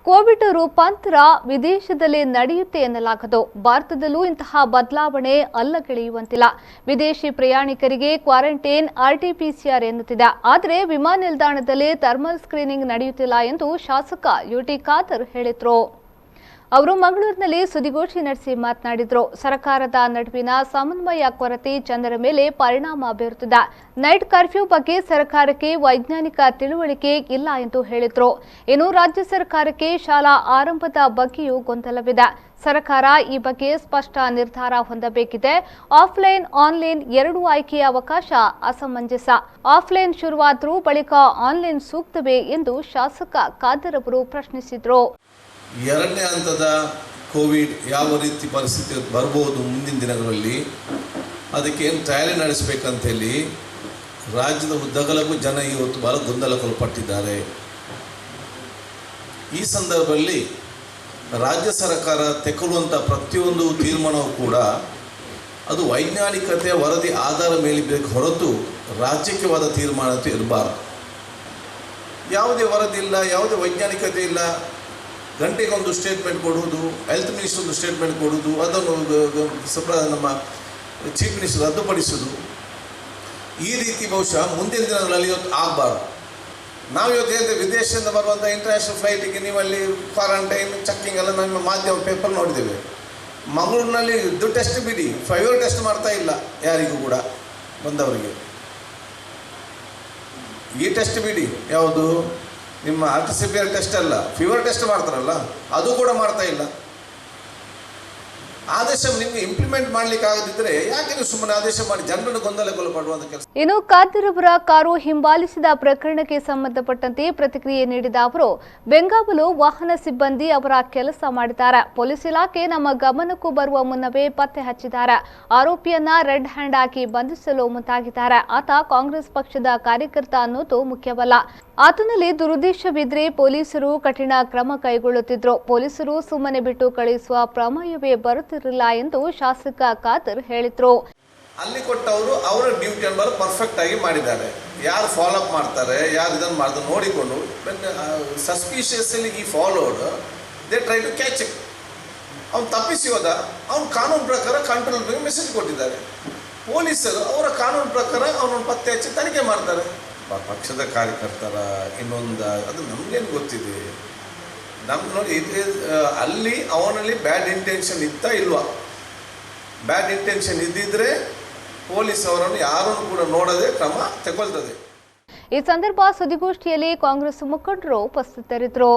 Covid ರೂಪಾಂತರ ವಿದೇಶದಲ್ಲಿ ನಡೆಯುತ್ತೆ ಎನ್ನಲಾಗದು. ಭಾರತದಲ್ಲೂ ಇಂತಹ ಬದಲಾವಣೆ ಅಲ್ಲಗೆಳೆಯುವಂತಿಲ್ಲ. ವಿದೇಶಿ ಪ್ರಯಾಣಿಕರಿಗೆ ಕ್ವಾರಂಟೈನ್ ಆರ್ಟಿಪಿಸಿಆರ್ ಎನ್ನುತ್ತಿದೆ. ಆದರೆ ವಿಮಾನ ನಿಲ್ದಾಣದಲ್ಲಿ ಥರ್ಮಲ್ ಸ್ಕ್ರೀನಿಂಗ್ ನಡೆಯುತ್ತಿಲ್ಲ ಎಂದು ಶಾಸಕ ಯುಟಿ ಖಾದರ್ ಹೇಳಿದರು. ಅವರು ಮಂಗಳೂರಿನಲ್ಲಿ ಸುದ್ದಿಗೋಷ್ಠಿ ನಡೆಸಿ ಮಾತನಾಡಿದರು. ಸರ್ಕಾರದ ನಡುವಿನ ಸಮನ್ವಯ ಕೊರತೆ ಜನರ ಮೇಲೆ ಪರಿಣಾಮ ಬೀರುತ್ತಿದೆ. ನೈಟ್ ಕರ್ಫ್ಯೂ ಬಗ್ಗೆ ಸರ್ಕಾರಕ್ಕೆ ವೈಜ್ಞಾನಿಕ ತಿಳುವಳಿಕೆ ಇಲ್ಲ ಎಂದು ಹೇಳಿದರು. ಇನ್ನು ರಾಜ್ಯ ಸರ್ಕಾರಕ್ಕೆ ಶಾಲಾ ಆರಂಭದ ಬಗ್ಗೆಯೂ ಗೊಂದಲವಿದೆ. ಸರ್ಕಾರ ಈ ಬಗ್ಗೆ ಸ್ಪಷ್ಟ ನಿರ್ಧಾರ ಹೊಂದಬೇಕಿದೆ. ಆಫ್ಲೈನ್ ಆನ್ಲೈನ್ ಎರಡೂ ಆಯ್ಕೆಯ ಅವಕಾಶ ಅಸಮಂಜಸ. ಆಫ್ಲೈನ್ ಶುರುವಾದರೂ ಬಳಿಕ ಆನ್ಲೈನ್ ಸೂಕ್ತವೇ ಎಂದು ಶಾಸಕ ಖಾದರ್ ಅವರು ಪ್ರಶ್ನಿಸಿದರು. ಎರಡನೇ ಹಂತದ ಕೋವಿಡ್ ಯಾವ ರೀತಿ ಪರಿಸ್ಥಿತಿ ಬರ್ಬೋದು ಮುಂದಿನ ದಿನಗಳಲ್ಲಿ, ಅದಕ್ಕೆ ಏನು ತಯಾರಿ ನಡೆಸಬೇಕಂತೇಳಿ ರಾಜ್ಯದ ಉದ್ದಗಲಕ್ಕೂ ಜನ ಇವತ್ತು ಭಾಳ ಗೊಂದಲಕ್ಕೊಳಪಟ್ಟಿದ್ದಾರೆ. ಈ ಸಂದರ್ಭದಲ್ಲಿ ರಾಜ್ಯ ಸರ್ಕಾರ ತೆಗೆದುಕೊಳ್ಳುವಂಥ ಪ್ರತಿಯೊಂದು ತೀರ್ಮಾನವೂ ಕೂಡ ಅದು ವೈಜ್ಞಾನಿಕತೆಯ ವರದಿ ಆಧಾರ ಮೇಲೆ ಬೇಕು ಹೊರತು ರಾಜಕೀಯವಾದ ತೀರ್ಮಾನ ಇರಬಾರ್ದು. ಯಾವುದೇ ವರದಿ ಇಲ್ಲ, ಯಾವುದೇ ವೈಜ್ಞಾನಿಕತೆ ಇಲ್ಲ, ಗಂಟೆಗೊಂದು ಸ್ಟೇಟ್ಮೆಂಟ್ ಕೊಡುವುದು, ಹೆಲ್ತ್ ಮಿನಿಸ್ಟರ್ ಒಂದು ಸ್ಟೇಟ್ಮೆಂಟ್ ಕೊಡುವುದು, ಅದನ್ನು ನಮ್ಮ ಚೀಫ್ ಮಿನಿಸ್ಟರ್ ರದ್ದುಪಡಿಸುವುದು, ಈ ರೀತಿ ಬಹುಶಃ ಮುಂದಿನ ದಿನಗಳಲ್ಲಿ ಇವತ್ತು ಆಗಬಾರ್ದು. ನಾವು ಇವತ್ತು ಹೇಳಿದೆ, ವಿದೇಶದಿಂದ ಬರುವಂಥ ಇಂಟರ್ನ್ಯಾಷನಲ್ ಫ್ಲೈಟಿಗೆ ನೀವಲ್ಲಿ ಕ್ವಾರಂಟೈನ್ ಚೆಕ್ಕಿಂಗ್ ಎಲ್ಲ ನಮ್ಮ ಮಾಧ್ಯಮ ಪೇಪರ್ ನೋಡಿದ್ದೇವೆ. ಮಂಗಳೂರಿನಲ್ಲಿ ಇದು ಟೆಸ್ಟ್ ಬಿಡಿ, ಫೈವರ್ ಟೆಸ್ಟ್ ಮಾಡ್ತಾ ಇಲ್ಲ ಯಾರಿಗೂ ಕೂಡ ಬಂದವರಿಗೆ. ಈ ಟೆಸ್ಟ್ ಬಿಡಿ, ಯಾವುದು ನಿಮ್ಮ RT-PCR ಟೆಸ್ಟ್ ಅಲ್ಲ, ಫೀವರ್ ಟೆಸ್ಟ್ ಮಾಡ್ತಾರಲ್ಲ, ಅದು ಕೂಡ ಮಾಡ್ತಾ ಇಲ್ಲ. ಆದೇಶ ನಿಮಗೆ ಇಂಪ್ಲಿಮೆಂಟ್ ಮಾಡ್ಲಿಕ್ಕೆ ಆಗದಿದ್ರೆ ಯಾಕೆ ನೀವು ಸುಮ್ಮನೆ ಆದೇಶ ಮಾಡಿ ಜನರನ್ನು ಗೊಂದಲಗೊಳಪಡುವಂತ ಕೆಲಸ. ಇನ್ನು ಖಾದರ್ ಅವರ ಕಾರು ಹಿಂಬಾಲಿಸಿದ ಪ್ರಕರಣಕ್ಕೆ ಸಂಬಂಧಪಟ್ಟಂತೆ ಪ್ರತಿಕ್ರಿಯೆ ನೀಡಿದ ಅವರು, ಬೆಂಗಾವಲು ವಾಹನ ಸಿಬ್ಬಂದಿ ಅವರ ಕೆಲಸ ಮಾಡಿದ್ದಾರೆ. ಪೊಲೀಸ್ ಇಲಾಖೆ ನಮ್ಮ ಗಮನಕ್ಕೂ ಬರುವ ಮುನ್ನವೇ ಪತ್ತೆ ಹಚ್ಚಿದ್ದಾರೆ. ಆರೋಪಿಯನ್ನ ರೆಡ್ ಹ್ಯಾಂಡ್ ಆಗಿ ಬಂಧಿಸಲು ಮುಂದಾಗಿದ್ದಾರೆ. ಆತ ಕಾಂಗ್ರೆಸ್ ಪಕ್ಷದ ಕಾರ್ಯಕರ್ತ ಅನ್ನೋದು ಮುಖ್ಯವಲ್ಲ. ಆತನಲ್ಲಿ ದುರುದ್ದೇಶವಿದ್ರೆ ಪೊಲೀಸರು ಕಠಿಣ ಕ್ರಮ ಕೈಗೊಳ್ಳುತ್ತಿದ್ರು. ಪೊಲೀಸರು ಸುಮ್ಮನೆ ಬಿಟ್ಟು ಕಳುಹಿಸುವ ಪ್ರಮೇಯವೇ ಬರುತ್ತಿರಲಿಲ್ಲ ಎಂದು ಶಾಸಕ ಖಾದರ್ ಹೇಳಿದ್ರು. ಅಲ್ಲಿ ಕೊಟ್ಟವರು ಅವರ ಡ್ಯೂಟಿಯನ್ನು ಪರ್ಫೆಕ್ಟ್ ಆಗಿ ಮಾಡಿದ್ದಾರೆ. ಯಾರು ಫಾಲೋ ಅಪ್ ಮಾಡ್ತಾರೆ, ಯಾರು ಇದನ್ನು ಮಾಡ್ತಾರೆ ನೋಡಿಕೊಂಡು ಸಸ್ಪಿಷಿಯಸ್ಲಿ ಈ followed they try to catch it. ಅವ್ನು ತಪ್ಪಿಸಿ ಹೋದ, ಅವ್ನು ಕಾನೂನು ಪ್ರಕಾರ ಕಂಟ್ರೋಲ್ ರೂಮಿಗೆ ಮೆಸೇಜ್ ಕೊಟ್ಟಿದ್ದಾರೆ. ಪೊಲೀಸರು ಅವರ ಕಾನೂನು ಪ್ರಕಾರ ಅವನನ್ನು ಪತ್ತೆ ಹಚ್ಚಿ ತನಿಖೆ ಮಾಡ್ತಾರೆ. ಪಕ್ಷದ ಕಾರ್ಯಕರ್ತರ ಇನ್ನೊಂದು ಅದು ನಮಗೇನು ಗೊತ್ತಿದೆ. ನಮ್ಗೆ ನೋಡಿ, ಅಲ್ಲಿ ಅವನಲ್ಲಿ ಬ್ಯಾಡ್ ಇಂಟೆನ್ಷನ್ ಇತ್ತಾ ಇಲ್ವಾ? ಬ್ಯಾಡ್ ಇಂಟೆನ್ಷನ್ ಇದ್ದಿದ್ರೆ ಪೊಲೀಸ್ ಅವರನ್ನು ಯಾರನ್ನು ಕೂಡ ನೋಡದೆ ಕ್ರಮ ತಗೊಳ್ತದೆ. ಈ ಸಂದರ್ಭ ಸುದ್ದಿಗೋಷ್ಠಿಯಲ್ಲಿ ಕಾಂಗ್ರೆಸ್ ಮುಖಂಡರು ಉಪಸ್ಥಿತರಿದ್ದರು.